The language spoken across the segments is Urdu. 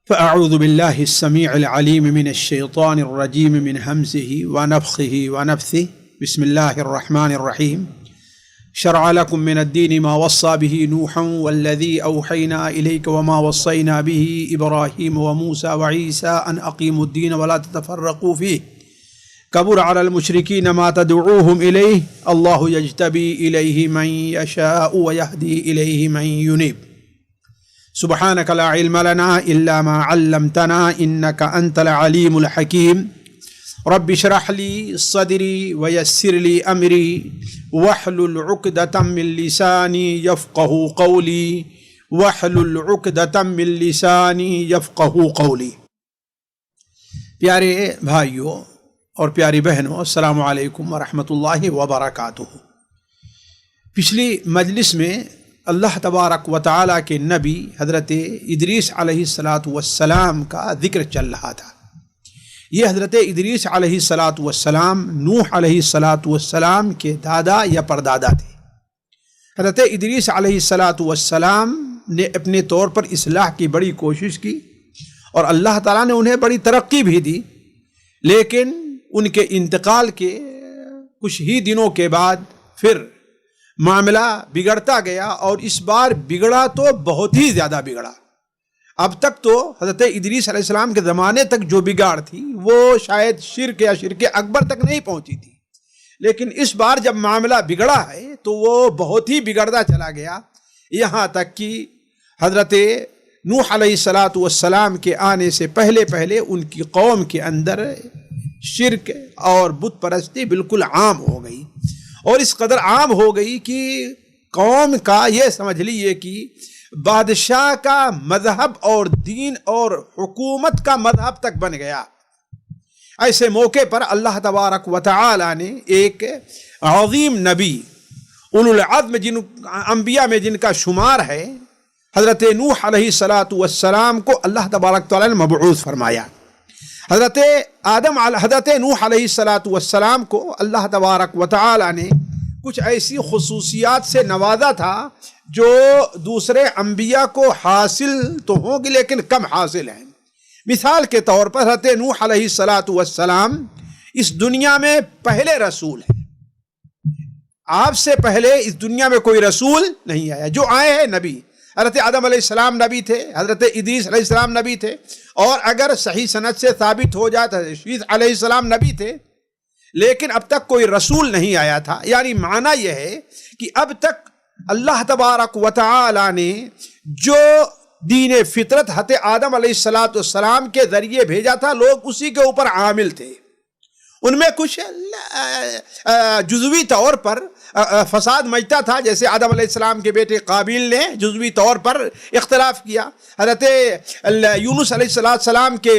فأعوذ بالله السميع العليم من الشيطان الرجيم من همزه ونفخه ونفثه بسم الله الرحمن الرحيم شرع لكم من الدين ما وصى به نوحا والذي أوحينا إليك وما وصينا به إبراهيم وموسى وعيسى أن أقيموا الدين ولا تتفرقوا فيه كبر على المشركين ما تدعوهم إليه الله يجتبي إليه من يشاء ويهدي إليه من ينيب سبحانك لا علم لنا إلا ما علمتنا إنك أنت العليم الحكيم رب اشرح لي صدري ويسر لي أمري واحلل عقدة من لساني يفقه قولي واحلل عقدة من لساني يفقه قولي. پیارے بھائیوں اور پیاری بہنوں، السلام علیکم ورحمۃ اللہ وبرکاتہ. پچھلی مجلس میں اللہ تبارک و تعالیٰ کے نبی حضرت ادریس علیہ الصلاۃ والسلام کا ذکر چل رہا تھا. یہ حضرت ادریس علیہ الصلاۃ والسلام نوح علیہ الصلاۃ والسلام کے دادا یا پردادا تھے. حضرت ادریس علیہ الصلاۃ والسلام نے اپنے طور پر اصلاح کی بڑی کوشش کی اور اللہ تعالیٰ نے انہیں بڑی ترقی بھی دی، لیکن ان کے انتقال کے کچھ ہی دنوں کے بعد پھر معاملہ بگڑتا گیا، اور اس بار بگڑا تو بہت ہی زیادہ بگڑا. اب تک تو حضرت ادریس علیہ السلام کے زمانے تک جو بگاڑ تھی وہ شاید شرک یا شرک اکبر تک نہیں پہنچی تھی، لیکن اس بار جب معاملہ بگڑا ہے تو وہ بہت ہی بگڑتا چلا گیا، یہاں تک کہ حضرت نوح علیہ الصلاۃ والسلام کے آنے سے پہلے ان کی قوم کے اندر شرک اور بت پرستی بالکل عام ہو گئی، اور اس قدر عام ہو گئی کہ قوم کا یہ سمجھ لیے کہ بادشاہ کا مذہب اور دین اور حکومت کا مذہب تک بن گیا. ایسے موقع پر اللہ تبارک و تعالی نے ایک عظیم نبی اولو العزم انبیاء میں جن کا شمار ہے حضرت نوح علیہ الصلاۃ والسلام کو اللہ تبارک تعالی نے مبعوث فرمایا. حضرت نوح علیہ الصلاۃ والسلام کو اللہ تبارک و تعالی نے کچھ ایسی خصوصیات سے نوازا تھا جو دوسرے انبیاء کو حاصل تو ہوں گی لیکن کم حاصل ہیں. مثال کے طور پر حضرت نوح علیہ الصلاۃ والسلام اس دنیا میں پہلے رسول ہیں. آپ سے پہلے اس دنیا میں کوئی رسول نہیں آیا. جو آئے ہیں نبی، حضرت آدم علیہ السلام نبی تھے، حضرت ادریس علیہ السلام نبی تھے، اور اگر صحیح سند سے ثابت ہو جاتا ہے شیث علیہ السلام نبی تھے، لیکن اب تک کوئی رسول نہیں آیا تھا. یعنی معنی یہ ہے کہ اب تک اللہ تبارک و تعالی نے جو دین فطرت حضرت آدم علیہ السلام کے ذریعے بھیجا تھا، لوگ اسی کے اوپر عامل تھے. ان میں کچھ جزوی طور پر فساد مچتا تھا، جیسے آدم علیہ السلام کے بیٹے قابیل نے جزوی طور پر اختلاف کیا. حضرت یونس علیہ السلام کے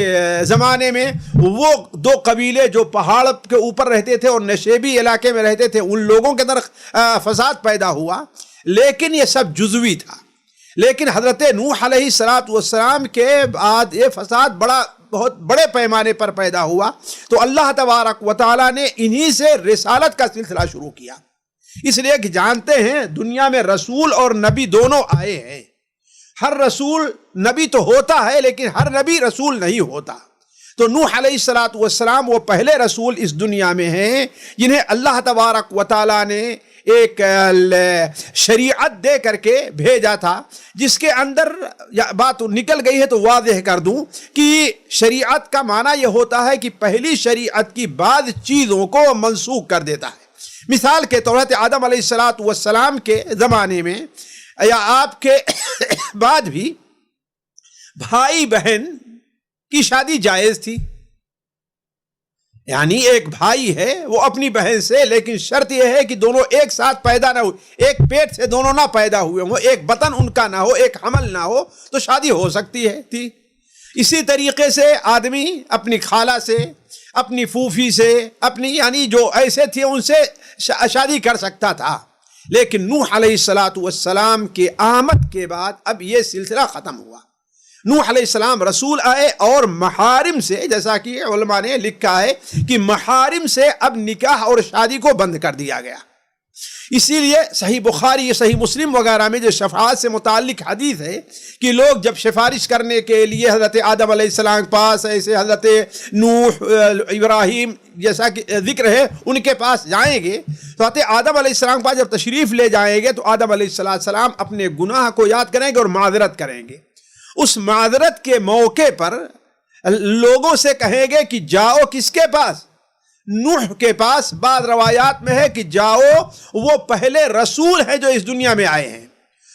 زمانے میں وہ دو قبیلے جو پہاڑ کے اوپر رہتے تھے اور نشیبی علاقے میں رہتے تھے، ان لوگوں کے اندر فساد پیدا ہوا، لیکن یہ سب جزوی تھا. لیکن حضرت نوح علیہ السلام کے بعد یہ فساد بہت بڑے پیمانے پر پیدا ہوا، تو اللہ تبارک و تعالیٰ نے انہی سے رسالت کا سلسلہ شروع کیا. اس لیے کہ جانتے ہیں دنیا میں رسول اور نبی دونوں آئے ہیں. ہر رسول نبی تو ہوتا ہے لیکن ہر نبی رسول نہیں ہوتا. تو نوح علیہ الصلاۃ والسلام وہ پہلے رسول اس دنیا میں ہیں جنہیں اللہ تبارک و تعالیٰ نے ایک شریعت دے کر کے بھیجا تھا، جس کے اندر بات نکل گئی ہے تو واضح کر دوں کہ شریعت کا معنی یہ ہوتا ہے کہ پہلی شریعت کی بعض چیزوں کو منسوخ کر دیتا ہے. مثال کے طور پر آدم علیہ الصلاۃ والسلام کے زمانے میں یا آپ کے بعد بھی بھائی بہن کی شادی جائز تھی. یعنی ایک بھائی ہے وہ اپنی بہن سے، لیکن شرط یہ ہے کہ دونوں ایک ساتھ پیدا نہ ہو، ایک پیٹ سے دونوں نہ پیدا ہوئے ہوں، ایک بطن ان کا نہ ہو، ایک حمل نہ ہو، تو شادی ہو سکتی ہے تھی. اسی طریقے سے آدمی اپنی خالہ سے، اپنی پھوپھی سے، اپنی یعنی جو ایسے تھے ان سے شادی کر سکتا تھا. لیکن نوح علیہ الصلاۃ والسلام کے آمد کے بعد اب یہ سلسلہ ختم ہوا. نوح علیہ السلام رسول آئے اور محارم سے، جیسا کہ علماء نے لکھا ہے کہ محارم سے اب نکاح اور شادی کو بند کر دیا گیا. اسی لیے صحیح بخاری صحیح مسلم وغیرہ میں جو شفاعت سے متعلق حدیث ہے کہ لوگ جب سفارش کرنے کے لیے حضرت آدم علیہ السلام کے پاس، ایسے حضرت نوح، ابراہیم جیسا کہ ذکر ہے ان کے پاس جائیں گے، تو حضرت آدم علیہ السلام کے پاس جب تشریف لے جائیں گے تو آدم علیہ السلام اپنے گناہ کو یاد کریں گے اور معذرت کریں گے۔ اس معذرت کے موقع پر لوگوں سے کہیں گے کہ جاؤ کس کے پاس؟ نوح کے پاس۔ بعض روایات میں ہے کہ جاؤ وہ پہلے رسول ہیں جو اس دنیا میں آئے ہیں،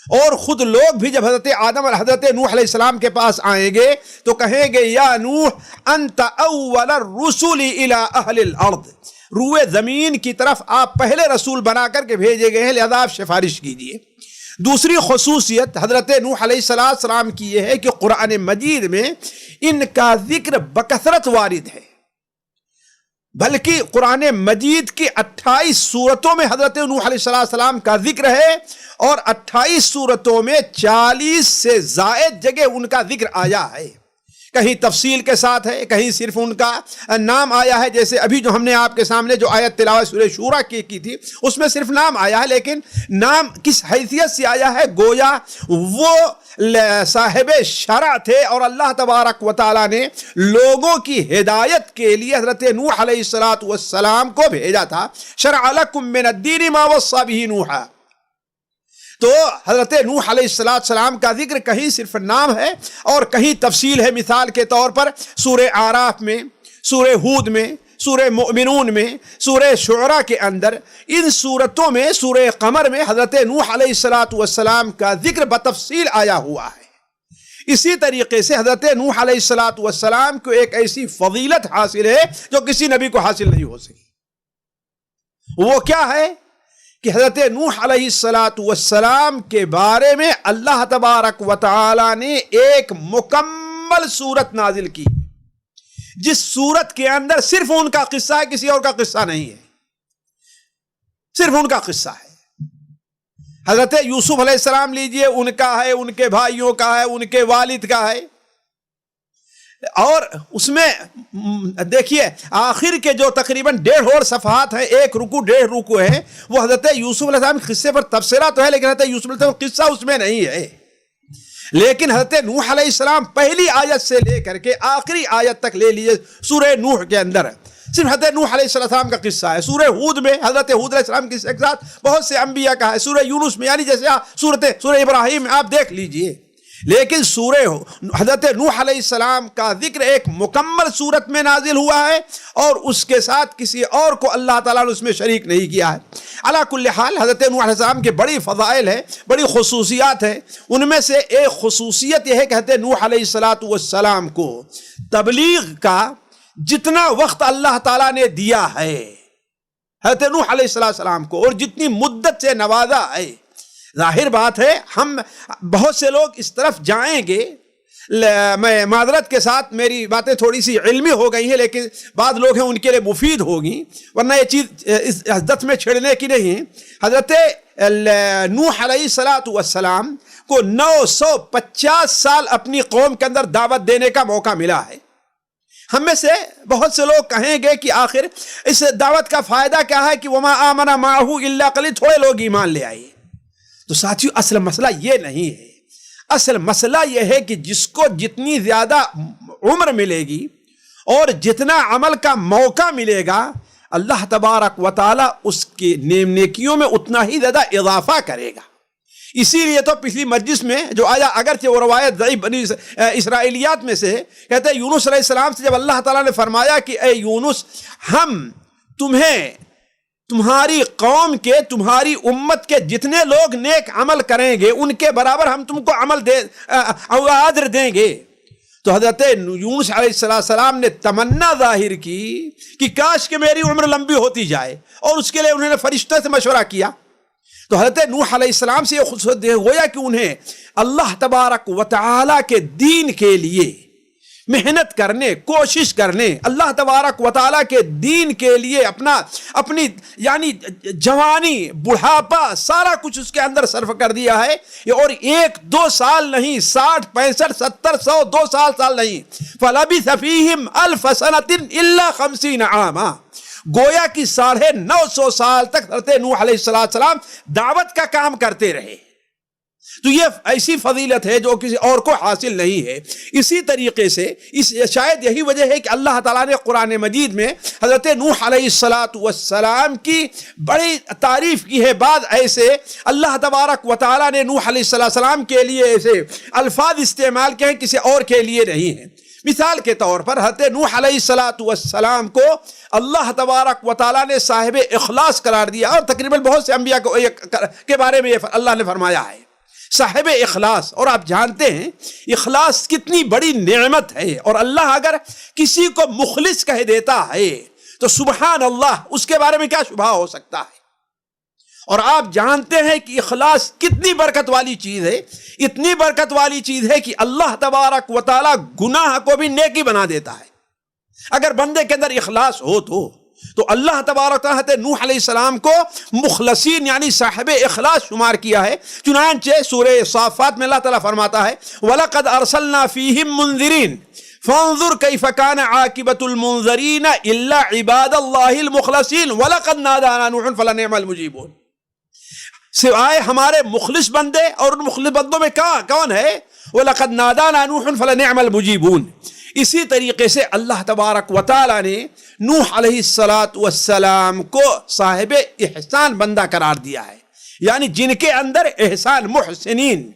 اور خود لوگ بھی جب حضرت آدم اور حضرت نوح علیہ السلام کے پاس آئیں گے تو کہیں گے یا نوح انت اول الرسل الى اہل الارض، روئے زمین کی طرف آپ پہلے رسول بنا کر کے بھیجے گئے ہیں، لہذا آپ سفارش کیجئے۔ دوسری خصوصیت حضرت نوح علیہ السلام کی یہ ہے کہ قرآن مجید میں ان کا ذکر بکثرت وارد ہے، بلکہ قرآن مجید کی 28 سورتوں میں حضرت نوح علیہ السلام کا ذکر ہے، اور 28 سورتوں میں 40 سے زائد جگہ ان کا ذکر آیا ہے۔ کہیں تفصیل کے ساتھ ہے، کہیں صرف ان کا نام آیا ہے، جیسے ابھی جو ہم نے آپ کے سامنے جو آیت تلاوت سورہ شورا کی تھی اس میں صرف نام آیا ہے، لیکن نام کس حیثیت سے آیا ہے؟ گویا وہ صاحب شرع تھے اور اللہ تبارک و تعالیٰ نے لوگوں کی ہدایت کے لیے حضرت نوح علیہ السلام کو بھیجا تھا۔ شرع لکم من الدین ما وصی بہ نوحا، تو حضرت نوح علیہ السلام کا ذکر کہیں صرف نام ہے اور کہیں تفصیل ہے۔ مثال کے طور پر سورہ اعراف میں، سورہ ہود میں، سورہ مؤمنون میں، سورہ شعراء کے اندر، ان سورتوں میں، سورہ قمر میں حضرت نوح علیہ السلام کا ذکر بتفصیل آیا ہوا ہے۔ اسی طریقے سے حضرت نوح علیہ السلام کو ایک ایسی فضیلت حاصل ہے جو کسی نبی کو حاصل نہیں ہو سکی۔ وہ کیا ہے کہ حضرت نوح علیہ السلام کے بارے میں اللہ تبارک و تعالی نے ایک مکمل سورت نازل کی، جس سورت کے اندر صرف ان کا قصہ ہے، کسی اور کا قصہ نہیں ہے، صرف ان کا قصہ ہے۔ حضرت یوسف علیہ السلام لیجئے، ان کا ہے، ان کے بھائیوں کا ہے، ان کے والد کا ہے، اور اس میں دیکھیے آخر کے جو تقریباً 1.5 صفحات ہیں، ایک رکو 1.5 رکو ہے، وہ حضرت یوسف علیہ السلام کے قصے پر تبصرہ تو ہے، لیکن حضرت یوسف علیہ السلام کا قصہ اس میں نہیں ہے۔ لیکن حضرت نوح علیہ السلام پہلی آیت سے لے کر کے آخری آیت تک لے لیجیے، سورہ نوح کے اندر صرف حضرت نوح علیہ السلام کا قصہ ہے۔ سورہ ہود میں حضرت ہود علیہ السلام کے ساتھ بہت سے انبیاء کا ہے، سورہ یونس میں، یعنی جیسے سورہ ابراہیم میں آپ دیکھ لیجئے۔ لیکن سورہ حضرت نوح علیہ السلام کا ذکر ایک مکمل صورت میں نازل ہوا ہے، اور اس کے ساتھ کسی اور کو اللہ تعالیٰ نے اس میں شریک نہیں کیا ہے۔ علی کل حال حضرت نوح علیہ السلام کے بڑی فضائل ہیں، بڑی خصوصیات ہیں۔ ان میں سے ایک خصوصیت یہ ہے کہ حضرت نوح علیہ السلام کو تبلیغ کا جتنا وقت اللہ تعالیٰ نے دیا ہے حضرت نوح علیہ السلام کو، اور جتنی مدت سے نوازا ہے، ظاہر بات ہے ہم بہت سے لوگ اس طرف جائیں گے، میں معذرت کے ساتھ میری باتیں تھوڑی سی علمی ہو گئی ہیں، لیکن بعض لوگ ہیں ان کے لیے مفید ہوگی، ورنہ یہ چیز اس حدت میں چھڑنے کی نہیں ہے۔ حضرت نوح علیہ السلام کو 950 سال اپنی قوم کے اندر دعوت دینے کا موقع ملا ہے۔ ہم میں سے بہت سے لوگ کہیں گے کہ آخر اس دعوت کا فائدہ کیا ہے کہ وما آمن معہ الا قلیل، تھوڑے لوگ ایمان لے آئے۔ تو ساتھیو اصل مسئلہ یہ نہیں ہے، اصل مسئلہ یہ ہے کہ جس کو جتنی زیادہ عمر ملے گی اور جتنا عمل کا موقع ملے گا، اللہ تبارک و تعالی اس کی نیکیوں میں اتنا ہی زیادہ اضافہ کرے گا۔ اسی لیے تو پچھلی مجلس میں جو آیا، اگرچہ وہ روایت ضعیف بنی اسرائیلیات میں سے، کہتے ہیں یونس علیہ السلام سے جب اللہ تعالیٰ نے فرمایا کہ اے یونس، ہم تمہیں تمہاری قوم کے، تمہاری امت کے جتنے لوگ نیک عمل کریں گے ان کے برابر ہم تم کو عمل اجر دیں گے، تو حضرت یونس علیہ السلام نے تمنا ظاہر کی کہ کاش کہ میری عمر لمبی ہوتی جائے، اور اس کے لیے انہوں نے فرشتوں سے مشورہ کیا۔ تو حضرت نوح علیہ السلام سے یہ خصوصیت گویا کہ انہیں اللہ تبارک و تعالی کے دین کے لیے محنت کرنے، کوشش کرنے، اللہ تبارک و تعالیٰ کے دین کے لیے اپنی یعنی جوانی، بڑھاپا، سارا کچھ اس کے اندر صرف کر دیا ہے، اور 1-2 سال نہیں، 60 65 70 100 200 سال نہیں، فَلَبِثَ فِيهِمْ أَلْفَ سَنَةٍ إِلَّا 50 عَامًا، گویا کہ 950 سال تک حضرت نوح علیہ السلام دعوت کا کام کرتے رہے. تو یہ ایسی فضیلت ہے جو کسی اور کو حاصل نہیں ہے. اسی طریقے سے شاید یہی وجہ ہے کہ اللہ تعالیٰ نے قرآن مجید میں حضرت نوح علیہ السلام کی بڑی تعریف کی ہے. بعض ایسے اللہ تبارک و تعالیٰ نے نوح علیہ السلام کے لیے ایسے الفاظ استعمال کیے ہیں کسی اور کے لیے نہیں ہیں. مثال کے طور پر حضرت نوح علیہ السلام کو اللہ تبارک و تعالیٰ نے صاحب اخلاص قرار دیا, اور تقریباً بہت سے انبیاء کے بارے میں اللہ نے فرمایا ہے صاحب اخلاص. اور آپ جانتے ہیں اخلاص کتنی بڑی نعمت ہے, اور اللہ اگر کسی کو مخلص کہہ دیتا ہے تو سبحان اللہ, اس کے بارے میں کیا شبہ ہو سکتا ہے. اور آپ جانتے ہیں کہ اخلاص کتنی برکت والی چیز ہے, اتنی برکت والی چیز ہے کہ اللہ تبارک و تعالی گناہ کو بھی نیکی بنا دیتا ہے اگر بندے کے اندر اخلاص ہو تو اللہ تبارک و تعالی نوح علیہ السلام کو مخلصین یعنی صاحب اخلاص شمار کیا ہے. چنانچہ سورہ صافات میں اللہ تعالیٰ فرماتا ہے وَلَقَدْ أَرْسَلْنَا فِيهِمْ مُنذِرِينَ فَانظُرْ كَيْفَ كَانَ عَاقِبَةُ الْمُنذَرِينَ إِلَّا عِبَادَ اللَّهِ الْمُخْلَصِينَ وَلَقَدْ نَادَانَا نُوحٌ فَلَنِعْمَ الْمُجِيبُونَ. سوائے ہمارے مخلص بندے, اور ان مخلص بندوں میں کون ہے؟ وَلَقَدْ نَادَانَا نُوحٌ فَلَنِعْمَ الْمُجِيبُونَ. اسی طریقے سے اللہ تبارک و تعالی نے نوح علیہ السلام کو صاحب احسان بندہ قرار دیا ہے, یعنی جن کے اندر احسان, محسنین.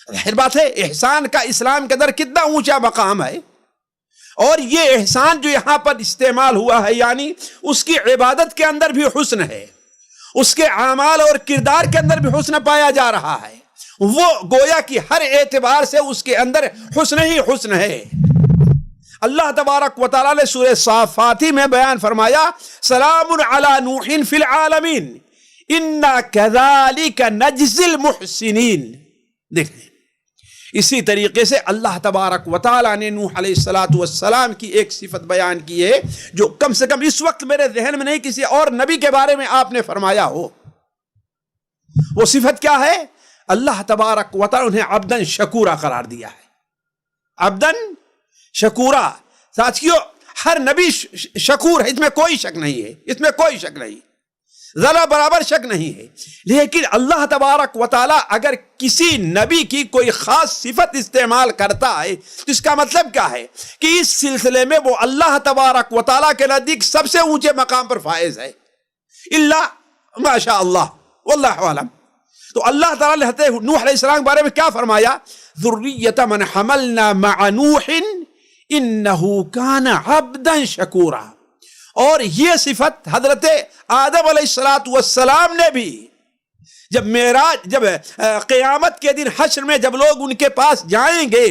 ظاہر بات ہے احسان کا اسلام کے اندر کتنا اونچا مقام ہے, اور یہ احسان جو یہاں پر استعمال ہوا ہے یعنی اس کی عبادت کے اندر بھی حسن ہے, اس کے اعمال اور کردار کے اندر بھی حسن پایا جا رہا ہے. وہ گویا کہ ہر اعتبار سے اس کے اندر حسن ہی حسن ہے. اللہ تبارک و تعالیٰ نے سورہ صافات میں بیان فرمایا سلام علی نوح فی العالمین انا کذالک نجزی المحسنین. دیکھیں اسی طریقے سے اللہ تبارک و تعالیٰ نے نوح علیہ السلام کی ایک صفت بیان کی ہے جو کم سے کم اس وقت میرے ذہن میں نہیں, کسی اور نبی کے بارے میں آپ نے فرمایا ہو. وہ صفت کیا ہے؟ اللہ تبارک و تعالیٰ انہیں عبدن شکورا قرار دیا ہے. عبدن شکورا. ساتھیو ہر نبی شکور ہے, اس میں کوئی شک نہیں ہے, اس میں کوئی شک نہیں, ذرا برابر شک نہیں ہے. لیکن اللہ تبارک و تعالیٰ اگر کسی نبی کی کوئی خاص صفت استعمال کرتا ہے تو اس کا مطلب کیا ہے کہ اس سلسلے میں وہ اللہ تبارک و تعالیٰ کے نزدیک سب سے اونچے مقام پر فائز ہے, اللہ ماشاء اللہ واللہ عالم. تو اللہ تعالیٰ نے حضرت نوح علیہ السلام کے بارے میں کیا فرمایا؟ ذریۃ من حملنا مع نوح انہ کان عبدا شکورا. اور یہ صفت حضرت آدم علیہ السلام نے بھی جب قیامت کے دن حشر میں جب لوگ ان کے پاس جائیں گے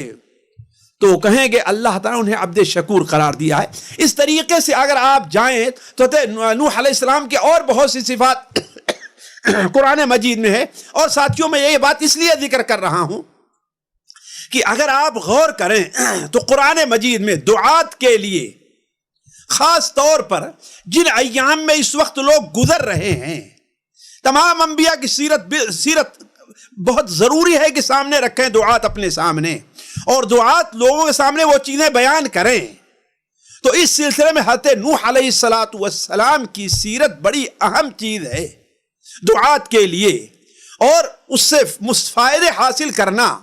تو کہیں گے اللہ تعالیٰ انہیں عبد شکور قرار دیا ہے. اس طریقے سے اگر آپ جائیں تو نوح علیہ السلام کے اور بہت سی صفات قرآن مجید میں ہے. اور ساتھیوں میں یہ بات اس لیے ذکر کر رہا ہوں کہ اگر آپ غور کریں تو قرآن مجید میں دعات کے لیے خاص طور پر جن ایام میں اس وقت لوگ گزر رہے ہیں, تمام انبیاء کی سیرت بہت ضروری ہے کہ سامنے رکھیں دعات اپنے سامنے, اور دعات لوگوں کے سامنے وہ چیزیں بیان کریں. تو اس سلسلے میں حضرت نوح علیہ السلام کی سیرت بڑی اہم چیز ہے دعات کے لیے, اور اس سے فائدے حاصل کرنا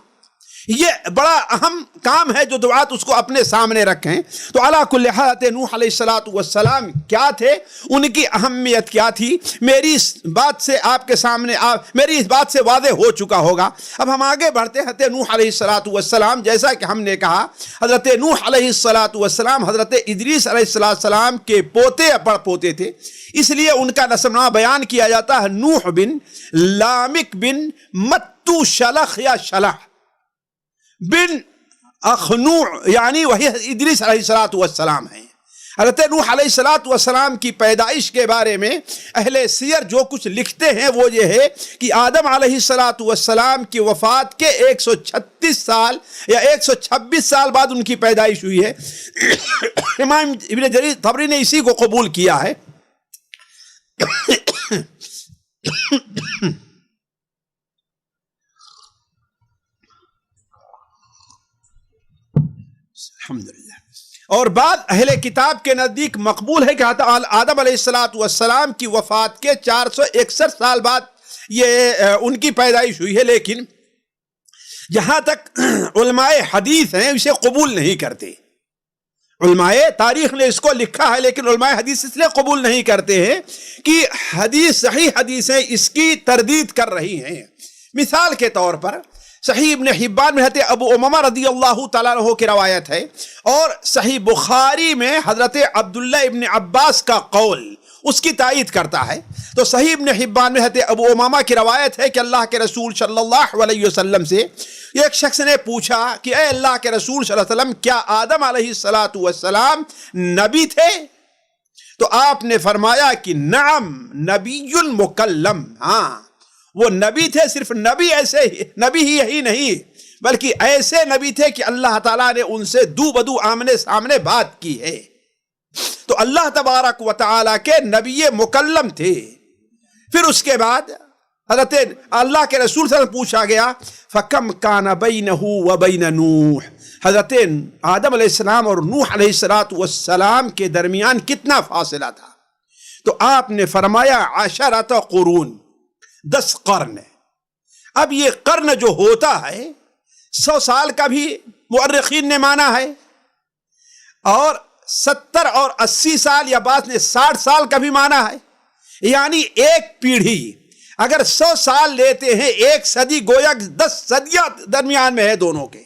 یہ بڑا اہم کام ہے جو دعات اس کو اپنے سامنے رکھیں. تو علی کل حال نوح علیہ السلام کیا تھے, ان کی اہمیت کیا تھی, میری اس بات سے آپ کے سامنے میری اس بات سے واضح ہو چکا ہوگا. اب ہم آگے بڑھتے ہیں. حضرت نوح علیہ السلام جیسا کہ ہم نے کہا حضرت نوح علیہ السلام حضرت ادریس علیہ السلام کے پوتے پوتے تھے, اس لیے ان کا نسب نامہ بیان کیا جاتا ہے نوح بن لامک بن متو شلخ یا شلح بن اخنوع, یعنی وہی ادریس علیہ السلام ہیں. حضرت نوح علیہ السلام کی پیدائش کے بارے میں اہل سیر جو کچھ لکھتے ہیں وہ یہ ہے کہ آدم علیہ السلام کی وفات کے 136 سال یا 126 سال بعد ان کی پیدائش ہوئی ہے. امام ابن جریر طبری نے اسی کو قبول کیا ہے. الحمدللہ. اور بعض اہل کتاب کے نزدیک مقبول ہے کہ آدم علیہ السلام کی وفات کے 461 سال بعد یہ ان کی پیدائش ہوئی ہے، لیکن جہاں تک علماء حدیث ہیں اسے قبول نہیں کرتے۔ علماء تاریخ نے اس کو لکھا ہے، لیکن علماء حدیث اس لیے قبول نہیں کرتے ہیں کہ صحیح حدیثیں اس کی تردید کر رہی ہیں۔ مثال کے طور پر صحیح ابن حبان میں حضرت ابو امامہ رضی اللہ تعالیٰ عنہ کی روایت ہے، اور صحیح بخاری میں حضرت عبداللہ ابن عباس کا قول اس کی تائید کرتا ہے۔ تو صحیح ابن حبان میں حضرت ابو امامہ کی روایت ہے کہ اللہ کے رسول صلی اللہ علیہ وسلم سے ایک شخص نے پوچھا کہ اے اللہ کے رسول صلی اللہ علیہ وسلم، کیا آدم علیہ السلام نبی تھے؟ تو آپ نے فرمایا کہ نعم نبی مکلم، ہاں وہ نبی تھے، صرف نبی ایسے نبی ہی یہی نہیں بلکہ ایسے نبی تھے کہ اللہ تعالیٰ نے ان سے دو بدو آمنے سامنے بات کی ہے۔ تو اللہ تبارک و تعالیٰ کے نبی مکلم تھے۔ پھر اس کے بعد حضرت اللہ کے رسول سے پوچھا گیا فَكَمْ كَانَ بَيْنَهُ وَبَيْنَ نُوحٍ، حضرت آدم علیہ السلام اور نوح علیہ السلام کے درمیان کتنا فاصلہ تھا؟ تو آپ نے فرمایا 10 قرون، 10 قرن۔ اب یہ قرن جو ہوتا ہے 100 سال کا بھی مؤرخین نے مانا ہے، اور 70 اور 80 سال یا بعض نے 60 سال کا بھی مانا ہے، یعنی ایک پیڑھی اگر 100 سال لیتے ہیں، 1 صدی گویا 10 صدیاں درمیان میں ہے دونوں کے۔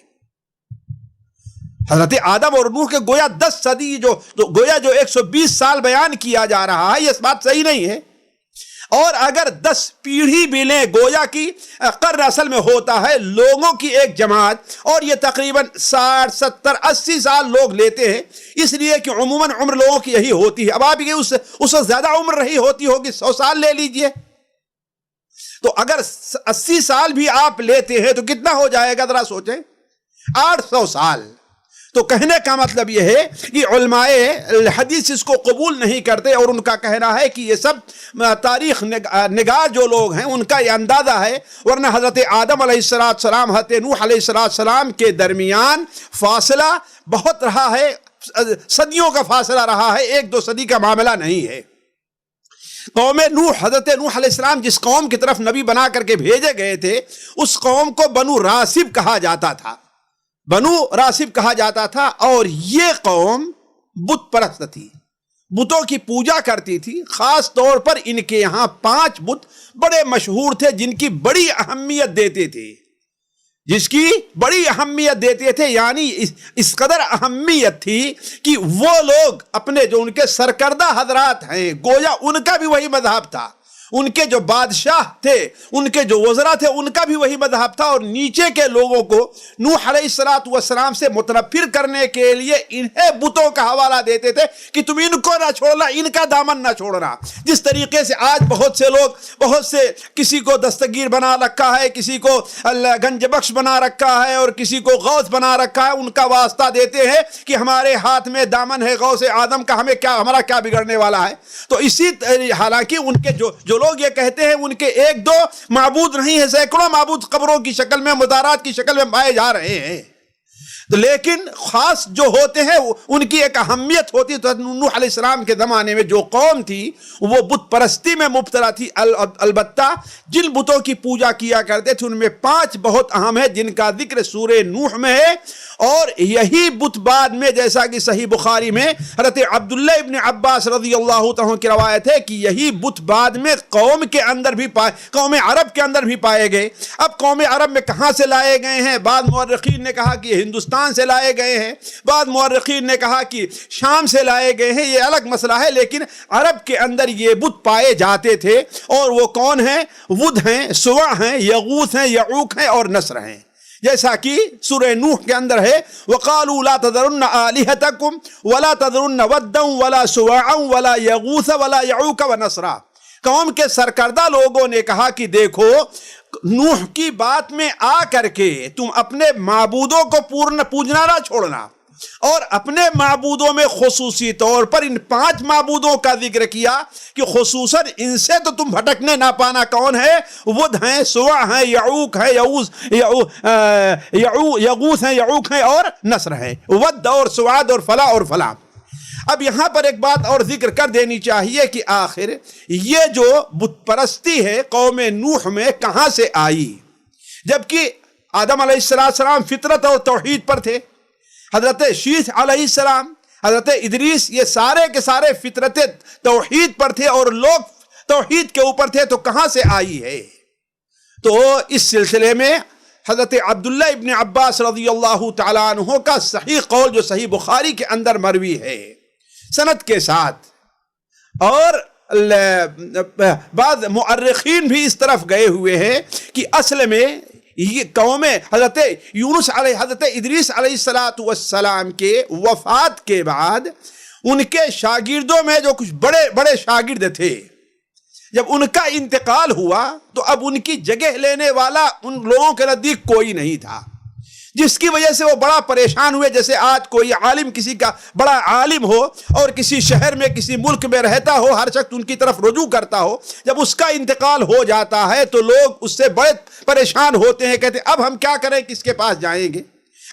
حضرت آدم اور نوح کے گویا 10 صدی گویا 120 سال بیان کیا جا رہا ہے، یہ بات صحیح نہیں ہے۔ اور اگر 10 پیڑھی بھی لیں، گویا کی قرن اصل میں ہوتا ہے لوگوں کی ایک جماعت، اور یہ تقریباً 60 70 80 سال لوگ لیتے ہیں، اس لیے کہ عموماً عمر لوگوں کی یہی ہوتی ہے۔ اب آپ یہ اس سے زیادہ عمر رہی ہوتی ہوگی، 100 سال لے لیجئے، تو اگر 80 سال بھی آپ لیتے ہیں تو کتنا ہو جائے گا ذرا سوچیں، 800 سال۔ تو کہنے کا مطلب یہ ہے کہ علماء حدیث اس کو قبول نہیں کرتے، اور ان کا کہنا ہے کہ یہ سب تاریخ نگار جو لوگ ہیں ان کا یہ اندازہ ہے، ورنہ حضرت آدم علیہ السلام حضرت نوح علیہ السلام کے درمیان فاصلہ بہت رہا ہے، صدیوں کا فاصلہ رہا ہے، 1-2 صدی کا معاملہ نہیں ہے۔ قوم نوح، حضرت نوح علیہ السلام جس قوم کی طرف نبی بنا کر کے بھیجے گئے تھے، اس قوم کو بنو راسب کہا جاتا تھا، بنو راسب کہا جاتا تھا، اور یہ قوم بت پرست تھی، بتوں کی پوجا کرتی تھی۔ خاص طور پر ان کے یہاں 5 بت بڑے مشہور تھے جن کی بڑی اہمیت دیتے تھے، یعنی اس قدر اہمیت تھی کہ وہ لوگ اپنے جو ان کے سرکردہ حضرات ہیں، گویا ان کا بھی وہی مذہب تھا، ان کے جو بادشاہ تھے، ان کے جو وزراء تھے، ان کا بھی وہی مذہب تھا، اور نیچے کے لوگوں کو نوح علیہ السلام سے متنفر کرنے کے لیے انہیں بتوں کا حوالہ دیتے تھے کہ تم ان کو نہ چھوڑنا، ان کا دامن نہ چھوڑنا۔ جس طریقے سے آج بہت سے لوگ کسی کو دستگیر بنا رکھا ہے، کسی کو گنج بخش بنا رکھا ہے، اور کسی کو غوث بنا رکھا ہے، ان کا واسطہ دیتے ہیں کہ ہمارے ہاتھ میں دامن ہے غوث اعظم کا، ہمارا کیا بگڑنے والا ہے۔ تو اسی حالانکہ ان کے جو لوگ یہ کہتے ہیں ان کے 1-2 معبود نہیں ہے، سینکڑوں معبود قبروں کی شکل میں، مزارات کی شکل میں پائے جا رہے ہیں، لیکن خاص جو ہوتے ہیں ان کی ایک اہمیت ہوتی ہے۔ تو نوح علیہ السلام کے زمانے میں جو قوم تھی وہ بت پرستی میں مبتلا تھی، البتہ جن بتوں کی پوجا کیا کرتے تھے ان میں 5 بہت اہم ہیں جن کا ذکر سورہ نوح میں ہے، اور یہی بت بعد میں جیسا کہ صحیح بخاری میں حضرت عبداللہ ابن عباس رضی اللہ عنہ کی روایت ہے کہ یہی بت بعد میں قوم عرب کے اندر بھی پائے گئے۔ اب قوم عرب میں کہاں سے لائے گئے ہیں؟ بعض مورخین نے کہا کہ ہندوستان سے لائے گئے ہیں، بعض مورخین نے کہا کہ شام سے لائے گئے ہیں، یہ الگ مسئلہ ہے، لیکن عرب کے اندر یہ بت پائے جاتے تھے، اور وہ کون ہیں؟ ود ہیں، سوا ہیں، یغوث ہیں، یعوق ہیں، اور نصر ہیں، جیسا کہ سورہ نوح کے اندر ہے وَقَالُوا لَا تَذَرُنَّ آلِهَتَكُمْ وَلَا تَذَرُنَّ وَدًّا وَلَا سُوَاعًا وَلَا يَغُوثَ وَلَا يَعُوقَ وَنَسْرًا۔ قوم کے سرکردہ لوگوں نے کہا کہ دیکھو نوح کی بات میں آ کر کے تم اپنے معبودوں کو پوجنا نہ چھوڑنا، اور اپنے معبودوں میں خصوصی طور پر ان 5 معبودوں کا ذکر کیا کہ خصوصاً ان سے تو تم بھٹکنے نہ پانا. کون ہے؟ ود ہیں، سوا ہیں، یعوق ہے، یغوث ہیں، یعوق ہیں اور نصر ہیں. ود اور سواد اور فلاں اور فلاں. اب یہاں پر ایک بات اور ذکر کر دینی چاہیے کہ آخر یہ جو بت پرستی ہے قوم نوح میں کہاں سے آئی؟ جبکہ آدم علیہ السلام فطرت اور توحید پر تھے، حضرت شیث علیہ السلام، حضرت ادریس، یہ سارے کے سارے فطرت توحید پر تھے اور لوگ توحید کے اوپر تھے. تو کہاں سے آئی ہے؟ تو اس سلسلے میں حضرت عبداللہ ابن عباس رضی اللہ تعالیٰ عنہ کا صحیح قول جو صحیح بخاری کے اندر مروی ہے سند کے ساتھ، اور بعض مؤرخین بھی اس طرف گئے ہوئے ہیں کہ اصل میں یہ قوم حضرت یونس علیہ حضرت ادریس علیہ السلام کے وفات کے بعد ان کے شاگردوں میں جو کچھ بڑے بڑے شاگرد تھے، جب ان کا انتقال ہوا تو اب ان کی جگہ لینے والا ان لوگوں کے نزدیک کوئی نہیں تھا، جس کی وجہ سے وہ بڑا پریشان ہوئے. جیسے آج کوئی عالم کسی کا بڑا عالم ہو اور کسی شہر میں کسی ملک میں رہتا ہو، ہر شخص ان کی طرف رجوع کرتا ہو، جب اس کا انتقال ہو جاتا ہے تو لوگ اس سے بڑے پریشان ہوتے ہیں، کہتے ہیں اب ہم کیا کریں، کس کے پاس جائیں گے.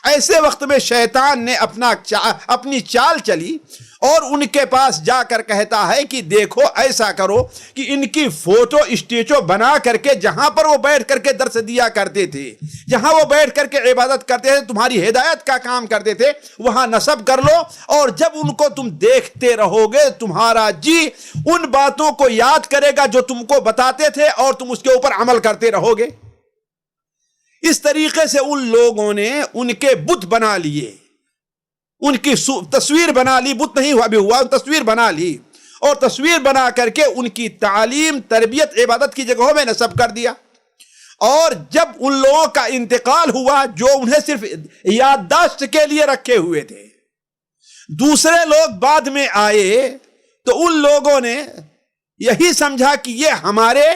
ایسے وقت میں شیطان نے اپنی چال چلی اور ان کے پاس جا کر کہتا ہے کہ دیکھو ایسا کرو کہ ان کی فوٹو اسٹیچو بنا کر کے جہاں پر وہ بیٹھ کر کے درس دیا کرتے تھے، جہاں وہ بیٹھ کر کے عبادت کرتے تھے، تمہاری ہدایت کا کام کرتے تھے، وہاں نصب کر لو، اور جب ان کو تم دیکھتے رہو گے تمہارا جی ان باتوں کو یاد کرے گا جو تم کو بتاتے تھے اور تم اس کے اوپر عمل کرتے رہو گے. اس طریقے سے ان لوگوں نے ان کے بت بنا لیے، ان کی تصویر بنا لی، بت نہیں ہوا بھی ہوا، تصویر بنا لی، اور تصویر بنا کر کے ان کی تعلیم، تربیت، عبادت کی جگہوں میں نصب کر دیا. اور جب ان لوگوں کا انتقال ہوا جو انہیں صرف یادداشت کے لیے رکھے ہوئے تھے، دوسرے لوگ بعد میں آئے تو ان لوگوں نے یہی سمجھا کہ یہ ہمارے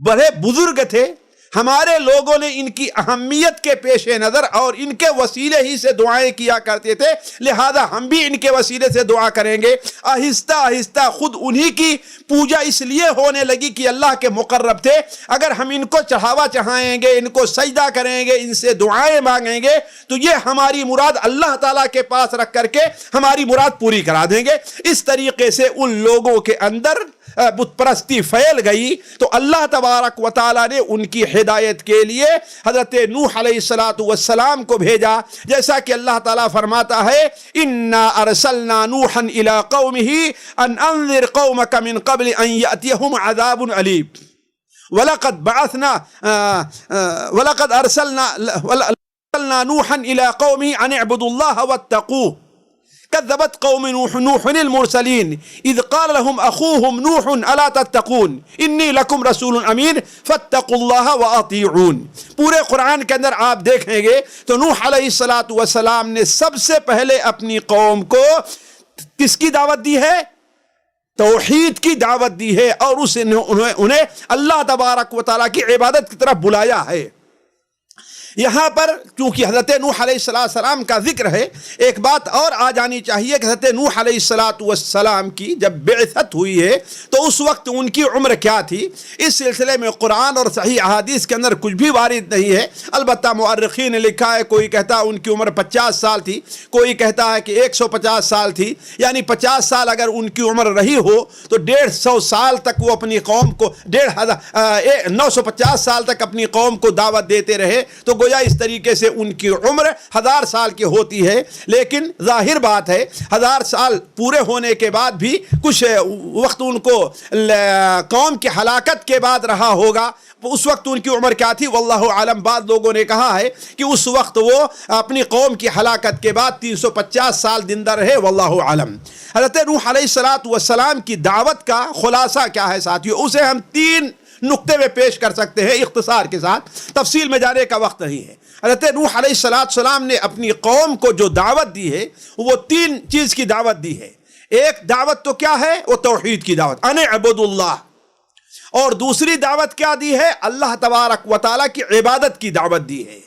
بڑے بزرگ تھے، ہمارے لوگوں نے ان کی اہمیت کے پیش نظر اور ان کے وسیلے ہی سے دعائیں کیا کرتے تھے، لہذا ہم بھی ان کے وسیلے سے دعا کریں گے. آہستہ آہستہ خود انہی کی پوجا اس لیے ہونے لگی کہ اللہ کے مقرب تھے، اگر ہم ان کو چڑھاوا چڑھائیں گے، ان کو سجدہ کریں گے، ان سے دعائیں مانگیں گے تو یہ ہماری مراد اللہ تعالیٰ کے پاس رکھ کر کے ہماری مراد پوری کرا دیں گے. اس طریقے سے ان لوگوں کے اندر بت پرستی پھیل گئی. تو اللہ تبارک و تعالیٰ نے ان کی ہدایت کے لیے حضرت نوح علیہ السلام کو بھیجا، جیسا کہ اللہ تعالیٰ فرماتا ہے اِنَّا أَرْسَلْنَا نُوحًا إِلَىٰ قَوْمِهِ أَنْ أَنذِرْ قَوْمَكَ مِنْ قَبْلِ أَنْ يَأْتِيَهُمْ عَذَابٌ أَلِيمٌ وَلَقَدْ أَرْسَلْنَا نُوحًا إِلَىٰ قَوْمِهِ أَنِ اعْبُدُوا اللَّهَ وَاتَّقُوهُ كذبت قوم نوح المرسلين إذ قال لهم أخوهم نوح ألا تتقون إني لكم رسول أمين فاتقوا الله وأطيعون. پورے قرآن کے اندر آپ دیکھیں گے تو نوح علیہ السلام نے سب سے پہلے اپنی قوم کو کس کی دعوت دی ہے؟ توحید کی دعوت دی ہے، اور انہیں اللہ تبارک و تعالیٰ کی عبادت کی طرف بلایا ہے. یہاں پر چونکہ حضرت نوح علیہ السلام کا ذکر ہے، ایک بات اور آ جانی چاہیے کہ حضرت نوح علیہ السلام کی جب بعثت ہوئی ہے تو اس وقت ان کی عمر کیا تھی؟ اس سلسلے میں قرآن اور صحیح احادیث کے اندر کچھ بھی وارد نہیں ہے. البتہ مؤرخین نے لکھا ہے، کوئی کہتا ہے ان کی عمر 50 سال تھی، کوئی کہتا ہے کہ 150 سال تھی، یعنی 50 سال اگر ان کی عمر رہی ہو تو 150 سال تک وہ اپنی قوم کو 950 سال تک اپنی قوم کو دعوت دیتے رہے. تو گویا اس طریقے سے ان کی عمر 1000 سال کی ہوتی ہے. لیکن ظاہر بات ہے 1000 سال پورے ہونے کے بعد بھی کچھ وقت ان کو قوم کی ہلاکت کے بعد رہا ہوگا. اس وقت ان کی عمر کیا تھی واللہ عالم. بعض لوگوں نے کہا ہے کہ اس وقت وہ اپنی قوم کی ہلاکت کے بعد 350 سال زندہ رہے، واللہ عالم. حضرت نوح علیہ السلام کی دعوت کا خلاصہ کیا ہے ساتھیو؟ اسے ہم 3 نقطے میں پیش کر سکتے ہیں اختصار کے ساتھ، تفصیل میں جانے کا وقت نہیں ہے. حضرت نوح علیہ السلام نے اپنی قوم کو جو دعوت دی ہے وہ 3 چیز کی دعوت دی ہے. ایک دعوت تو کیا ہے؟ وہ توحید کی دعوت، ان اعبدوا اللہ. اور دوسری دعوت کیا دی ہے؟ اللہ تبارک و تعالیٰ کی عبادت کی دعوت دی ہے.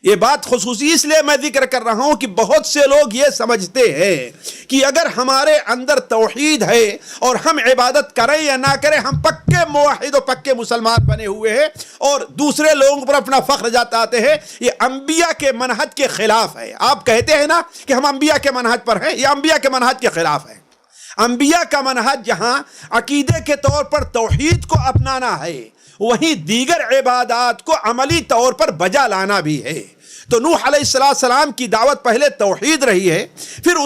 یہ بات خصوصی اس لیے میں ذکر کر رہا ہوں کہ بہت سے لوگ یہ سمجھتے ہیں کہ اگر ہمارے اندر توحید ہے اور ہم عبادت کریں یا نہ کریں ہم پکے موحد و پکے مسلمان بنے ہوئے ہیں، اور دوسرے لوگوں پر اپنا فخر جتاتے ہیں۔ یہ انبیاء کے منہج کے خلاف ہے۔ آپ کہتے ہیں نا کہ ہم انبیاء کے منہج پر ہیں، یہ انبیاء کے منہج کے خلاف ہے۔ انبیاء کا منہج جہاں عقیدے کے طور پر توحید کو اپنانا ہے، وہیں دیگر عبادات کو عملی طور پر بجا لانا بھی ہے۔ تو نوح علیہ السلام کی دعوت پہلے توحید رہی ہے، پھر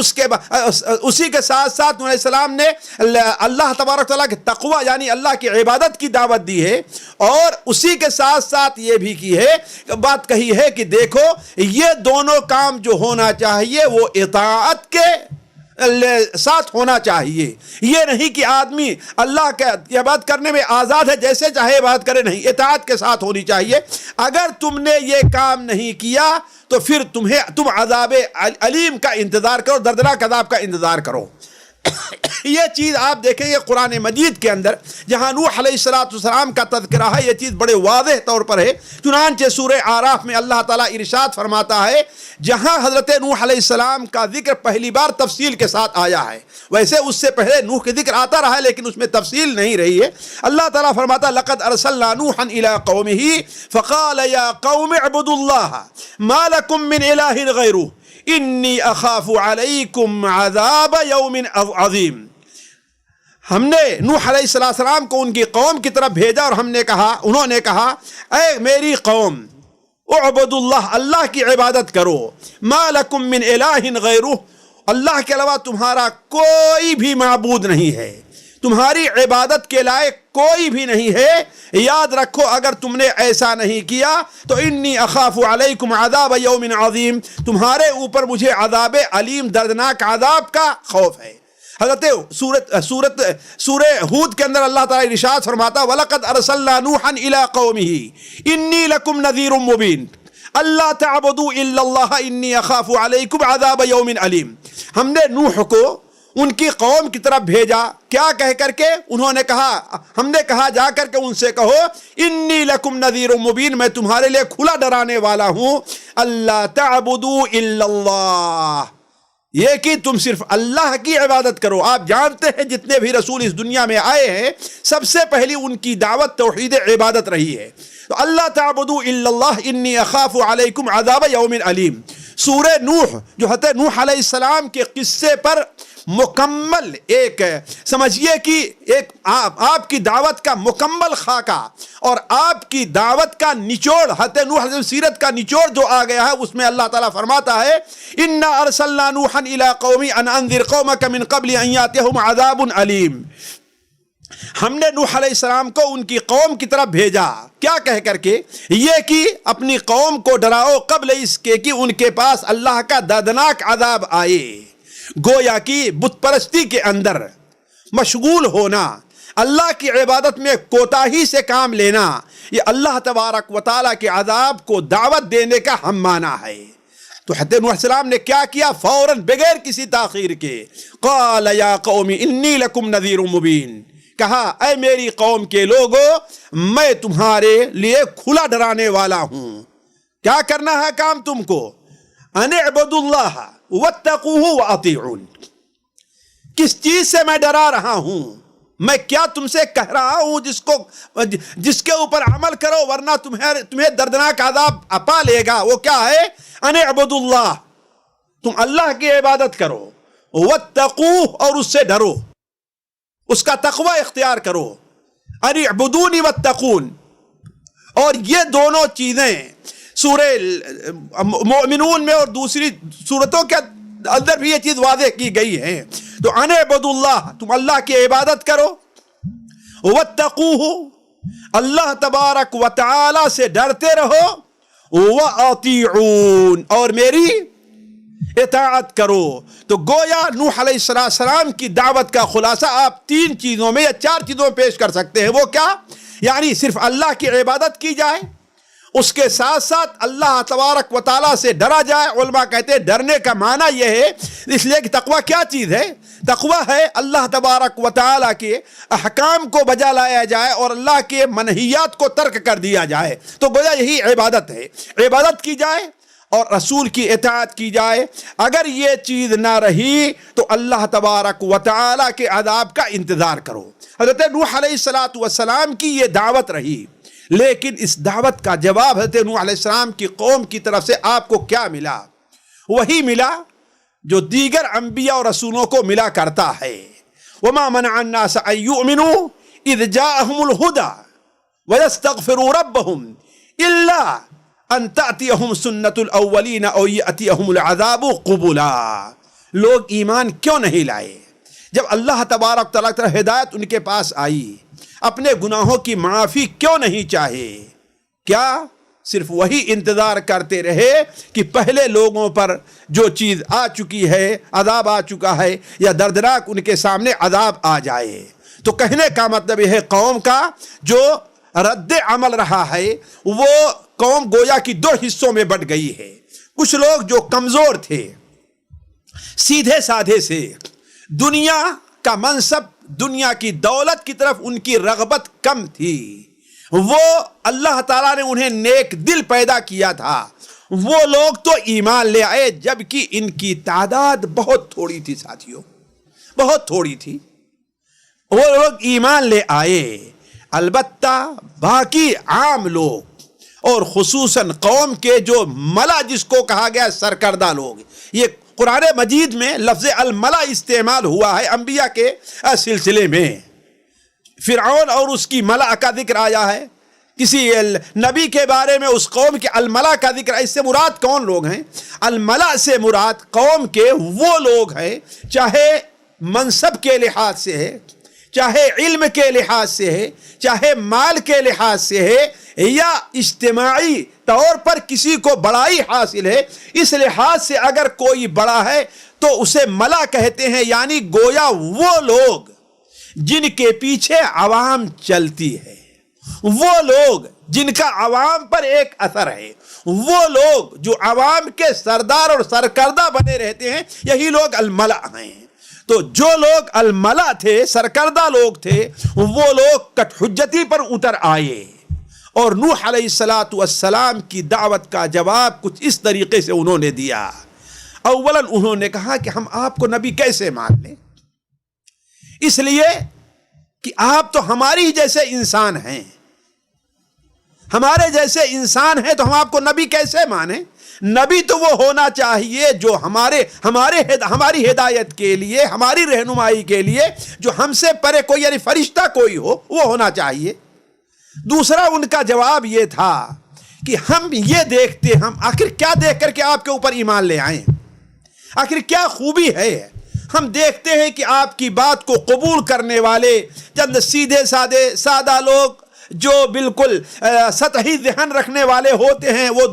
اسی کے ساتھ ساتھ نوح علیہ السلام نے اللہ تبارک تعالیٰ کے تقوی یعنی اللہ کی عبادت کی دعوت دی ہے، اور اسی کے ساتھ ساتھ یہ بھی کی ہے، بات کہی ہے کہ دیکھو یہ دونوں کام جو ہونا چاہیے وہ اطاعت کے ساتھ ہونا چاہیے۔ یہ نہیں کہ آدمی اللہ کا عبادت کرنے میں آزاد ہے، جیسے چاہے عبادت کرے، نہیں، اطاعت کے ساتھ ہونی چاہیے۔ اگر تم نے یہ کام نہیں کیا تو پھر تم عذاب علیم کا انتظار کرو، دردناک عذاب کا انتظار کرو۔ یہ چیز آپ دیکھیں گے قرآن مجید کے اندر جہاں نوح علیہ السلام کا تذکرہ ہے، یہ چیز بڑے واضح طور پر ہے۔ چنانچہ سورہ اعراف میں اللہ تعالیٰ ارشاد فرماتا ہے، جہاں حضرت نوح علیہ السلام کا ذکر پہلی بار تفصیل کے ساتھ آیا ہے، ویسے اس سے پہلے نوح کے ذکر آتا رہا ہے لیکن اس میں تفصیل نہیں رہی ہے۔ اللہ تعالیٰ فرماتا ہے لقد ارسلنا نوحا الى قومه فقال یا قوم اعبدوا اللہ ما لکم من الہ غیرہ انی اخاف علیکم عذاب یوم عظیم۔ ہم نے نوح علیہ السلام کو ان کی قوم کی طرف بھیجا اور انہوں نے کہا اے میری قوم اعبدوا اللہ، اللہ کی عبادت کرو، ما لکم من الہ غیرہ، اللہ کے علاوہ تمہارا کوئی بھی معبود نہیں ہے، تمہاری عبادت کے لائق کوئی بھی نہیں ہے۔ یاد رکھو اگر تم نے ایسا نہیں کیا تو انی اخاف علیکم عذاب یوم عظیم، تمہارے اوپر مجھے عذاب علیم دردناک عذاب کا خوف ہے۔ حضرت سورہ ہود کے اندر اللہ تعالیٰ ارشاد فرماتا وَلَقَدْ أَرْسَلْنَا نُوحًا إِلَىٰ قَوْمِهِ إِنِّي لَكُمْ نَذِيرٌ مُّبِينٌ أَلَّا تَعْبُدُوا إِلَّا اللَّهَ إِنِّي أَخَافُ عَلَيْكُمْ عَذَابَ يَوْمٍ عَلِيمٍ۔ ہم نے نوح کو ان کی قوم کی طرف بھیجا، کیا کہہ کر کے؟ ہم نے کہا جا کر کے ان سے کہو انی لکم نذیر مبین، میں تمہارے لیے کھلا ڈرانے والا ہوں، اللہ تعبدوا الا اللہ، یہ کہ تم صرف اللہ کی عبادت کرو۔ آپ جانتے ہیں جتنے بھی رسول اس دنیا میں آئے ہیں سب سے پہلی ان کی دعوت توحید عبادت رہی ہے۔ تو اللہ تعبدوا الا اللہ انی اخاف علیکم عذاب یوم علیم۔ سورہ نوح جو حضرت نوح علیہ السلام کے قصے پر مکمل ایک سمجھیے کہ ایک آپ کی دعوت کا مکمل خاکہ اور آپ کی دعوت کا نچوڑ، حضرت نوح علیہ سیرت کا نچوڑ جو آ گیا ہے، اس میں اللہ تعالیٰ فرماتا ہے انا ارسلنا نوحا الى قومی ان انذر قومک من قبل ان یاتہم عذاب علیم۔ ہم نے نوح علیہ السلام کو ان کی قوم کی طرف بھیجا، کیا کہہ کر کے؟ یہ کہ اپنی قوم کو ڈراؤ قبل اس کے کہ ان کے پاس اللہ کا دردناک عذاب آئے۔ گویا کہ بت پرستی کے اندر مشغول ہونا، اللہ کی عبادت میں کوتاہی سے کام لینا، یہ اللہ تبارک و تعالیٰ کے عذاب کو دعوت دینے کا ہم معنی ہے۔ تو حضرت نوح علیہ السلام نے کیا کیا؟ فوراً بغیر کسی تاخیر کے قال یا قوم انی لکم نذیر مبین، کہا اے میری قوم کے لوگو میں تمہارے لیے کھلا ڈرانے والا ہوں۔ کیا کرنا ہے کام تم کو؟ ان اعبدوا اللہ واتقوہ واطیعون۔ کس چیز سے میں ڈرا رہا ہوں؟ میں کیا تم سے کہہ رہا ہوں جس کے اوپر عمل کرو ورنہ تمہیں دردناک عذاب اپا لے گا؟ وہ کیا ہے؟ ان اعبدوا اللہ، تم اللہ کی عبادت کرو، واتقوہ اور اس سے ڈرو، اس کا تقوی اختیار کرو، ان اعبدونی واتقون۔ اور یہ دونوں چیزیں سورہ مومنون میں اور دوسری صورتوں کے اندر بھی یہ چیز واضح کی گئی ہے۔ تو ان اعبدوا اللہ، تم اللہ کی عبادت کرو، واتقوہ، اللہ تبارک و تعالی سے ڈرتے رہو، واطیعون، اور میری اطاعت کرو۔ تو گویا نوح علیہ السلام کی دعوت کا خلاصہ آپ تین چیزوں میں یا چار چیزوں میں پیش کر سکتے ہیں۔ وہ کیا؟ یعنی صرف اللہ کی عبادت کی جائے، اس کے ساتھ ساتھ اللہ تبارک و تعالیٰ سے ڈرا جائے۔ علماء کہتے ہیں ڈرنے کا معنی یہ ہے، اس لیے کہ تقوی کیا چیز ہے؟ تقوی ہے اللہ تبارک و تعالیٰ کے احکام کو بجا لایا جائے اور اللہ کے منہیات کو ترک کر دیا جائے۔ تو گویا یہی عبادت ہے، عبادت کی جائے، اور رسول کی اطاعت کی جائے. اگر یہ چیز نہ رہی تو اللہ تبارک و تعالیٰ کے عذاب کا انتظار کرو. حضرت نوح علیہ السلام کی یہ دعوت رہی، لیکن اس دعوت کا جواب حضرت نوح علیہ السلام کی قوم کی طرف سے آپ کو کیا ملا؟ وہی ملا جو دیگر انبیاء اور رسولوں کو ملا کرتا ہے. وما منع الناس ان يؤمنوا اذ جاءهم الهدى ويستغفروا ربهم الا ان تأتيهم سنة الاولین او یأتیهم العذاب قبلا. لوگ ایمان کیوں نہیں لائے جب اللہ تبارک تعالیٰ کی طرف ہدایت ان کے پاس آئی؟ اپنے گناہوں کی معافی کیوں نہیں چاہے؟ کیا صرف وہی انتظار کرتے رہے کہ پہلے لوگوں پر جو چیز آ چکی ہے، عذاب آ چکا ہے، یا دردناک ان کے سامنے عذاب آ جائے؟ تو کہنے کا مطلب یہ ہے قوم کا جو رد عمل رہا ہے وہ قوم گویا کی دو حصوں میں بٹ گئی ہے. کچھ لوگ جو کمزور تھے، سیدھے سادھے سے دنیا کا منصب، دنیا کی دولت کی طرف ان کی رغبت کم تھی، وہ اللہ تعالیٰ نے انہیں نیک دل پیدا کیا تھا، وہ لوگ تو ایمان لے آئے، جبکہ ان کی تعداد بہت تھوڑی تھی ساتھیوں، بہت تھوڑی تھی. وہ لوگ ایمان لے آئے. البتہ باقی عام لوگ اور خصوصاً قوم کے جو ملا جس کو کہا گیا سرکردہ لوگ، یہ قرآن مجید میں لفظ الملا استعمال ہوا ہے انبیاء کے سلسلے میں. فرعون اور اس کی ملا کا ذکر آیا ہے، کسی نبی کے بارے میں اس قوم کے الملا کا ذکر. اس سے مراد کون لوگ ہیں؟ الملا سے مراد قوم کے وہ لوگ ہیں، چاہے منصب کے لحاظ سے ہے، چاہے علم کے لحاظ سے ہے، چاہے مال کے لحاظ سے ہے، یا اجتماعی طور پر کسی کو بڑائی حاصل ہے، اس لحاظ سے اگر کوئی بڑا ہے تو اسے ملا کہتے ہیں. یعنی گویا وہ لوگ جن کے پیچھے عوام چلتی ہے، وہ لوگ جن کا عوام پر ایک اثر ہے، وہ لوگ جو عوام کے سردار اور سرکردہ بنے رہتے ہیں، یہی لوگ الملا ہیں. تو جو لوگ الملا تھے، سرکردہ لوگ تھے، وہ لوگ کٹ حجتی پر اتر آئے اور نوح علیہ السلام کی دعوت کا جواب کچھ اس طریقے سے انہوں نے دیا. اولاً انہوں نے کہا کہ ہم آپ کو نبی کیسے مان لیں؟ اس لیے کہ آپ تو ہماری جیسے انسان ہیں، ہمارے جیسے انسان ہیں، تو ہم آپ کو نبی کیسے مانیں؟ نبی تو وہ ہونا چاہیے جو ہماری ہدایت کے لیے، ہماری رہنمائی کے لیے، جو ہم سے پرے کوئی یعنی فرشتہ کوئی ہو، وہ ہونا چاہیے. دوسرا ان کا جواب یہ تھا کہ ہم یہ دیکھتے، ہم آخر کیا دیکھ کر کے آپ کے اوپر ایمان لے آئیں؟ آخر کیا خوبی ہے؟ ہم دیکھتے ہیں کہ آپ کی بات کو قبول کرنے والے چند سیدھے سادہ لوگ جو بالکل سطحی ذہن رکھنے والے ہوتے ہیں، وہ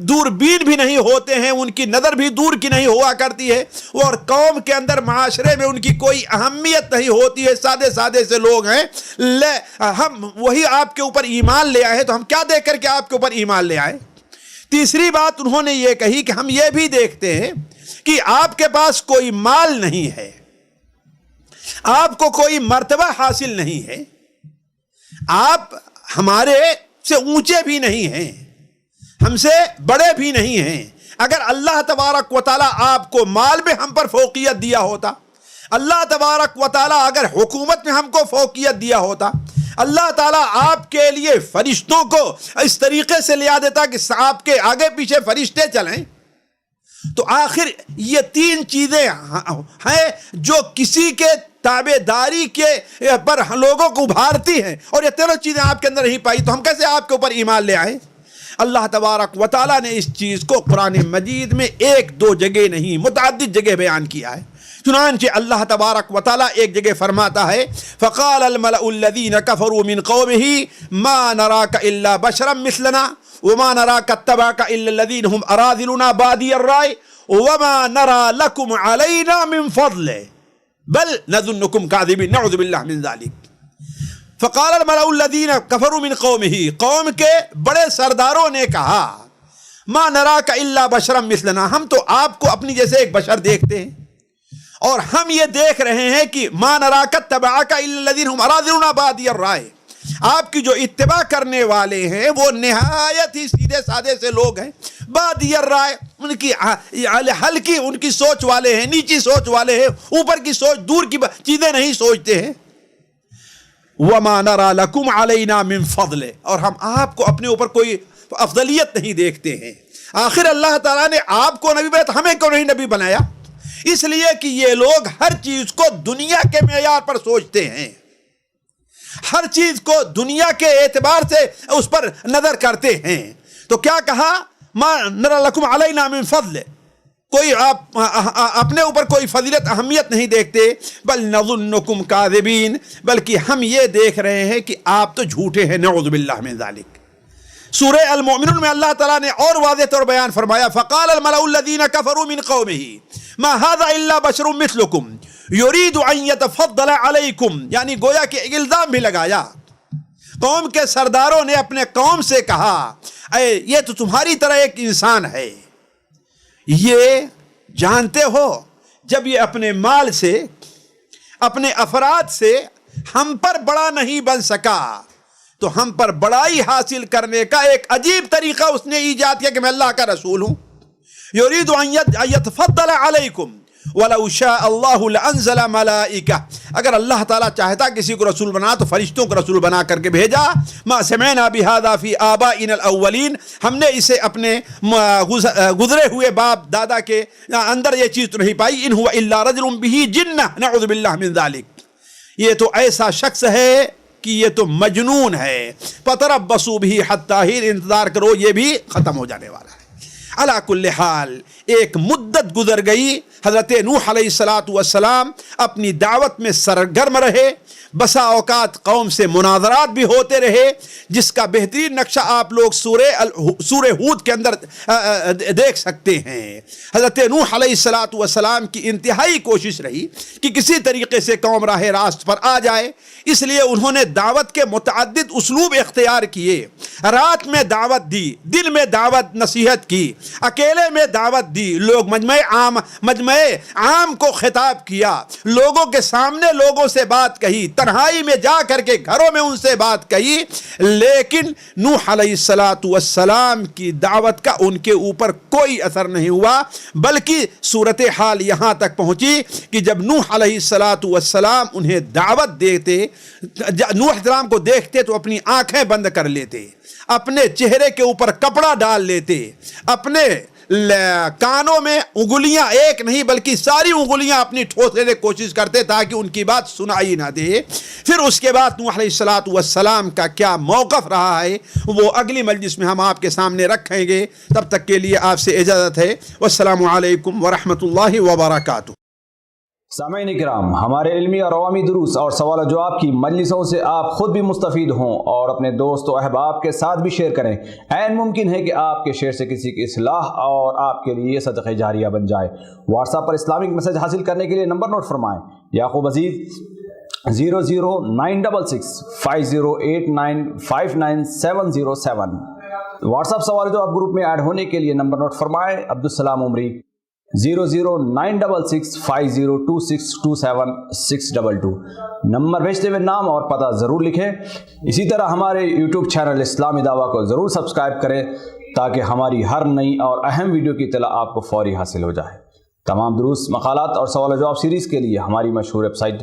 دوربین بھی نہیں ہوتے ہیں، ان کی نظر بھی دور کی نہیں ہوا کرتی ہے، اور قوم کے اندر معاشرے میں ان کی کوئی اہمیت نہیں ہوتی ہے، سادے سے لوگ ہیں. ہم وہی آپ کے اوپر ایمان لے آئے ہیں، تو ہم کیا دیکھ کر کے آپ کے اوپر ایمان لے آئے؟ تیسری بات انہوں نے یہ کہی کہ ہم یہ بھی دیکھتے ہیں کہ آپ کے پاس کوئی مال نہیں ہے، آپ کو کوئی مرتبہ حاصل نہیں ہے، آپ ہمارے سے اونچے بھی نہیں ہیں، ہم سے بڑے بھی نہیں ہیں. اگر اللہ تبارک و تعالیٰ آپ کو مال میں ہم پر فوقیت دیا ہوتا، اللہ تبارک و تعالیٰ اگر حکومت میں ہم کو فوقیت دیا ہوتا، اللہ تعالیٰ آپ کے لیے فرشتوں کو اس طریقے سے لیا دیتا کہ آپ کے آگے پیچھے فرشتے چلیں، تو آخر یہ تین چیزیں ہیں جو کسی کے تابع داری کے پر لوگوں کو ابھارتی ہیں، اور یہ تینوں چیزیں آپ کے اندر نہیں پائی، تو ہم کیسے آپ کے اوپر ایمان لے آئیں؟ اللہ تبارک و تعالیٰ نے اس چیز کو قرآن مجید میں ایک دو جگہ نہیں، متعدد جگہ بیان کیا ہے. چنانچہ اللہ تبارک و تعالیٰ ایک جگہ فرماتا ہے فقال الملأ الذین کفروا من قومه ما نراک الا بشرا مثلنا وما نراک اتبعک الا الذین هم اراذلنا بادی الرائے وما نرى لكم علینا من فضل بل نظنکم کاذبین نعوذ باللہ من ذلک. فقال الملأ الذین کفروا من قومه، قوم کے بڑے سرداروں نے کہا ما نراک الا بشرا مثلنا، ہم تو آپ کو اپنی جیسے ایک بشر دیکھتے ہیں، اور ہم یہ دیکھ رہے ہیں کہ ما نراک اتبعک الا الذین هم اراذلنا بادی الرائے، آپ کی جو اتباع کرنے والے ہیں وہ نہایت ہی سیدھے سادے سے لوگ ہیں، بادی الرائے، ان کی ہلکی ان کی سوچ والے ہیں، نیچی سوچ والے ہیں، اوپر کی سوچ دور کی چیزیں نہیں سوچتے ہیں۔ وما نرى لكم علينا من فضل، اور ہم آپ کو اپنے اوپر کوئی افضلیت نہیں دیکھتے ہیں۔ آخر اللہ تعالیٰ نے آپ کو نبی بنایا، ہمیں کیوں نہیں نبی بنایا؟ اس لیے کہ یہ لوگ ہر چیز کو دنیا کے معیار پر سوچتے ہیں، ہر چیز کو دنیا کے اعتبار سے اس پر نظر کرتے ہیں۔ تو کیا کہا؟ ما نرى لكم علينا من فضل، کوئی آپ اپنے اوپر کوئی فضیلت اہمیت نہیں دیکھتے، بل نظنکم کاذبین، بلکہ ہم یہ دیکھ رہے ہیں کہ آپ تو جھوٹے ہیں، نعوذ باللہ من ذالک۔ سورہ المؤمنون میں اللہ تعالیٰ نے اور واضح طور بیان فرمایا، فقال الملأ الذین کفروا من قومه ما هذا الا بشر مثلکم یرید ان یتفضل علیکم، یعنی گویا کہ الزام بھی لگایا۔ قوم کے سرداروں نے اپنے قوم سے کہا، اے یہ تو تمہاری طرح ایک انسان ہے، یہ جانتے ہو جب یہ اپنے مال سے اپنے افراد سے ہم پر بڑا نہیں بن سکا تو ہم پر بڑائی حاصل کرنے کا ایک عجیب طریقہ اس نے ایجاد کیا کہ میں اللہ کا رسول ہوں۔ یرید ان یتفضل علیکم وَلَوْ شَاءَ اللَّهُ لَأَنزَلَ مَلَائِكَةً، اگر اللہ تعالیٰ چاہتا کسی کو رسول بنا تو فرشتوں کو رسول بنا کر کے بھیجا۔ مَا سَمِعْنَا بِهَذَا فِي آبَائِنَا الْأَوَّلِينَ، ہم نے اسے اپنے گزرے ہوئے باپ دادا کے اندر یہ چیز تو نہیں پائی۔ إِنْ هُوَ إِلَّا رَجُلٌ بِهِ جِنَّةٌ نَعُوذُ بِاللَّهِ مِنْ ذَلِكَ، یہ تو ایسا شخص ہے کہ یہ تو مجنون ہے۔ فَتَرَبَّصُوا بِهِ حَتَّى حِينٍ، انتظار کرو یہ بھی ختم ہو جانے والا ہے۔ علی کل حال ایک مدت گزر گئی، حضرت نوح علیہ السلام اپنی دعوت میں سرگرم رہے، بسا اوقات قوم سے مناظرات بھی ہوتے رہے، جس کا بہترین نقشہ آپ لوگ سورہ ہود کے اندر دیکھ سکتے ہیں۔ حضرت نوح علیہ السلام کی انتہائی کوشش رہی کہ کسی طریقے سے قوم راہ راست پر آ جائے، اس لیے انہوں نے دعوت کے متعدد اسلوب اختیار کیے۔ رات میں دعوت دی، دن میں دعوت نصیحت کی، اکیلے میں دعوت دی، لوگ مجمع عام کو خطاب کیا، لوگوں کے سامنے لوگوں سے بات کہی، تنہائی میں جا کر کے گھروں میں ان سے بات کہی، لیکن نوح علیہ السلام کی دعوت کا ان کے اوپر کوئی اثر نہیں ہوا، بلکہ صورتحال یہاں تک پہنچی کہ جب نوح علیہ السلام انہیں دعوت دیتے، نوح علیہ السلام کو دیکھتے تو اپنی آنکھیں بند کر لیتے، اپنے چہرے کے اوپر کپڑا ڈال لیتے، اپنے کانوں میں انگلیاں ایک نہیں بلکہ ساری انگلیاں اپنی ٹھوس لینے کی کوشش کرتے تاکہ ان کی بات سنائی نہ دے۔ پھر اس کے بعد نوح علیہ السلام کا کیا موقف رہا ہے وہ اگلی مجلس میں ہم آپ کے سامنے رکھیں گے۔ تب تک کے لیے آپ سے اجازت ہے، والسلام علیکم ورحمۃ اللہ وبرکاتہ۔ سامعین کرام، ہمارے علمی اور عوامی دروس اور سوال و جواب کی مجلسوں سے آپ خود بھی مستفید ہوں اور اپنے دوست و احباب کے ساتھ بھی شیئر کریں۔ عین ممکن ہے کہ آپ کے شیئر سے کسی کی اصلاح اور آپ کے لیے صدقہ جاریہ بن جائے۔ واٹس ایپ پر اسلامک میسج حاصل کرنے کے لیے نمبر نوٹ فرمائیں: یعقوب عزیز 00966 5089 59707۔ واٹس ایپ سوال و جواب گروپ میں ایڈ ہونے کے لیے نمبر نوٹ فرمائیں: عبدالسلام عمری 00966 502627 622۔ نمبر بھیجتے ہوئے نام اور پتہ ضرور لکھیں۔ اسی طرح ہمارے یوٹیوب چینل اسلامی دعویٰ کو ضرور سبسکرائب کریں تاکہ ہماری ہر نئی اور اہم ویڈیو کی اطلاع آپ کو فوری حاصل ہو جائے۔ تمام دروس، مقالات اور سوال و جواب سیریز کے لیے ہماری مشہور ویب سائٹ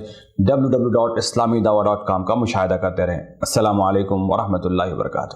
www.islamidawah.com کا مشاہدہ کرتے رہیں۔ السلام علیکم ورحمۃ اللہ وبرکاتہ۔